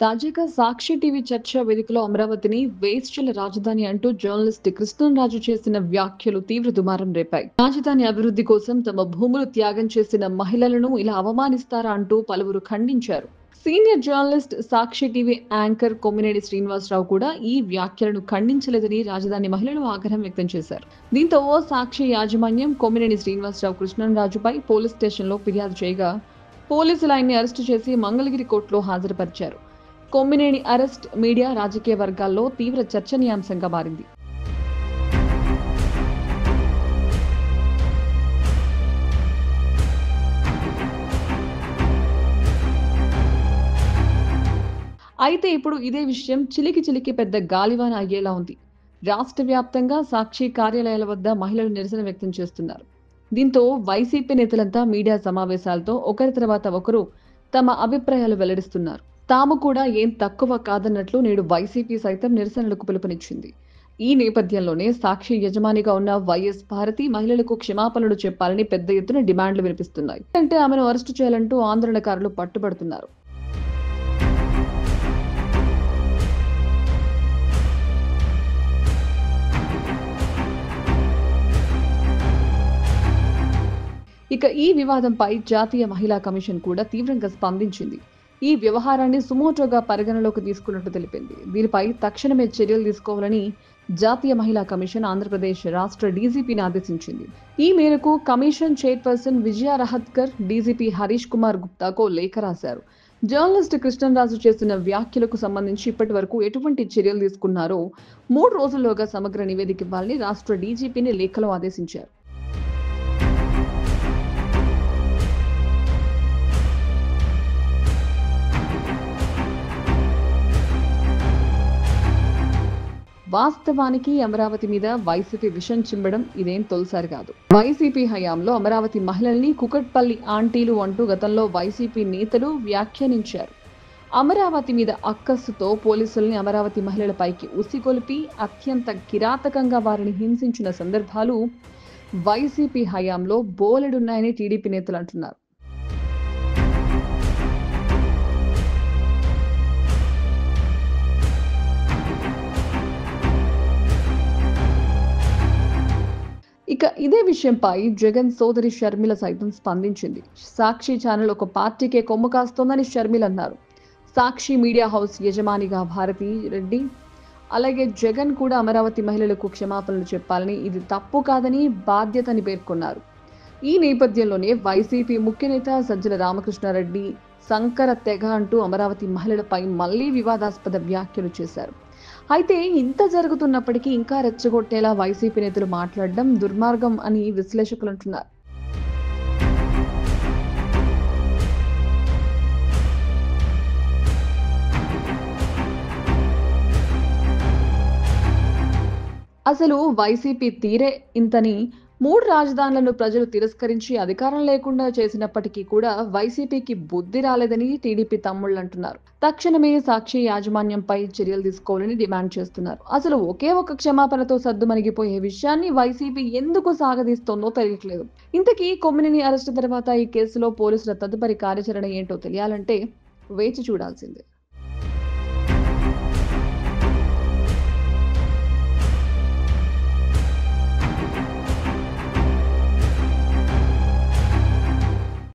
తాజాగా సాక్షి టీవీ చర్చ వేదికలో అమరావతిని వేశ్యల రాజధాని అంటూ జర్నలిస్ట్ కృష్ణంరాజు చేసిన వ్యాఖ్యలు తీవ్ర దుమారం రేపాయి. రాజధాని అభివృద్ధి కోసం తమ భూములు త్యాగం చేసిన మహిళలను ఇలా అవమానిస్తారా అంటూ పలువురు ఖండించారు. సీనియర్ జర్నలిస్ట్ సాక్షి టీవీ యాంకర్ కొమ్మినేని శ్రీనివాసరావు కూడా ఈ వ్యాఖ్యలను ఖండించలేదని రాజధాని మహిళలు ఆగ్రహం వ్యక్తం చేశారు. దీంతో సాక్షి యాజమాన్యం కొమ్మినేని శ్రీనివాసరావు కృష్ణంరాజుపై పోలీస్ స్టేషన్లో ఫిర్యాదు చేయగా పోలీసులు ఆయన్ని అరెస్టు చేసి మంగళగిరి కోర్టులో హాజరుపరిచారు. కొమ్మినేని అరెస్ట్ మీడియా, రాజకీయ వర్గాల్లో తీవ్ర చర్చనీయాంశంగా మారింది. అయితే ఇప్పుడు ఇదే విషయం చిలికి పెద్ద గాలివాన అయ్యేలా ఉంది. రాష్ట్ర వ్యాప్తంగా సాక్షి కార్యాలయాల వద్ద మహిళలు నిరసన వ్యక్తం చేస్తున్నారు. దీంతో వైసీపీ నేతలంతా మీడియా సమావేశాలతో ఒకరి తర్వాత ఒకరు తమ అభిప్రాయాలు వెల్లడిస్తున్నారు. తాము కూడా ఏం తక్కువ కాదన్నట్లు నేడు వైసీపీ సైతం నిరసనలకు పిలుపునిచ్చింది. ఈ నేపథ్యంలోనే సాక్షి యజమానిగా ఉన్న వైఎస్ భారతి మహిళలకు క్షమాపణలు చెప్పాలని పెద్ద ఎత్తున డిమాండ్లు వినిపిస్తున్నాయి. అంటే ఆమెను అరెస్టు చేయాలంటూ ఆందోళనకారులు పట్టుబడుతున్నారు. ఇక ఈ వివాదంపై జాతీయ మహిళా కమిషన్ కూడా తీవ్రంగా స్పందించింది. ఈ వ్యవహారాన్ని సుమోటోగా పరిగణలోకి తీసుకున్నట్టు తెలిపింది. దీనిపై తక్షణమే చర్యలు తీసుకోవాలని జాతీయ మహిళా కమిషన్ ఆంధ్రప్రదేశ్ రాష్ట్ర డీజీపీని ఆదేశించింది. ఈ మేరకు కమిషన్ చైర్పర్సన్ విజయ రహత్కర్ డీజీపీ హరీష్ కుమార్ గుప్తాకు లేఖ రాశారు. జర్నలిస్ట్ కృష్ణంరాజు చేసిన వ్యాఖ్యలకు సంబంధించి ఇప్పటి వరకు ఎటువంటి చర్యలు తీసుకున్నారో 3 రోజుల్లోగా సమగ్ర నివేదిక ఇవ్వాలని రాష్ట్ర డీజీపీని లేఖలో ఆదేశించారు. వాస్తవానికి అమరావతి మీద వైసీపీ విషం చిమ్మడం ఇదేం తొలిసారి కాదు. వైసీపీ హయాంలో అమరావతి మహిళల్ని కుకట్పల్లి ఆంటీలు అంటూ గతంలో వైసీపీ నేతలు వ్యాఖ్యానించారు. అమరావతి మీద అక్కస్సుతో పోలీసుల్ని అమరావతి మహిళలపైకి ఉసిగొలిపి అత్యంత కిరాతకంగా వారిని హింసించిన సందర్భాలు వైసీపీ హయాంలో బోలెడున్నాయని టీడీపీ నేతలు అంటున్నారు. ఇక ఇదే విషయంపై జగన్ సోదరి షర్మిల సైతం స్పందించింది. సాక్షి ఛానల్ ఒక పార్టీకే కొమ్ము కాస్తోందని షర్మిల అన్నారు. సాక్షి మీడియా హౌస్ యజమానిగా భారతి రెడ్డి, అలాగే జగన్ కూడా అమరావతి మహిళలకు క్షమాపణలు చెప్పాలని, ఇది తప్పు కాదని బాధ్యతని పేర్కొన్నారు. ఈ నేపథ్యంలోనే వైసీపీ ముఖ్య నేత సజ్జల రామకృష్ణారెడ్డి సంకర తెగ అంటూ అమరావతి మహిళలపై మళ్లీ వివాదాస్పద వ్యాఖ్యలు చేశారు. అయితే ఇంత జరుగుతున్నప్పటికీ ఇంకా రెచ్చగొట్టేలా వైసీపీ నేతలు మాట్లాడడం దుర్మార్గం అని విశ్లేషకులు అంటున్నారు. అసలు వైసీపీ తీరే ఇంతని 3 రాజధానులను ప్రజలు తిరస్కరించి అధికారం లేకుండా చేసినప్పటికీ కూడా వైసీపీకి బుద్ధి రాలేదని టీడీపీ తమ్ముళ్ళు అంటున్నారు. తక్షణమే సాక్షి యాజమాన్యంపై చర్యలు తీసుకోవాలని డిమాండ్ చేస్తున్నారు. అసలు ఒకే ఒక క్షమాపణతో సద్దుమణిగిపోయే విషయాన్ని వైసీపీ ఎందుకు సాగదీస్తోందో తెలియట్లేదు. ఇంతకీ కొమ్మినేని అరెస్టు తర్వాత ఈ కేసులో పోలీసుల తదుపరి కార్యాచరణ ఏంటో తెలియాలంటే వేచి చూడాల్సిందే.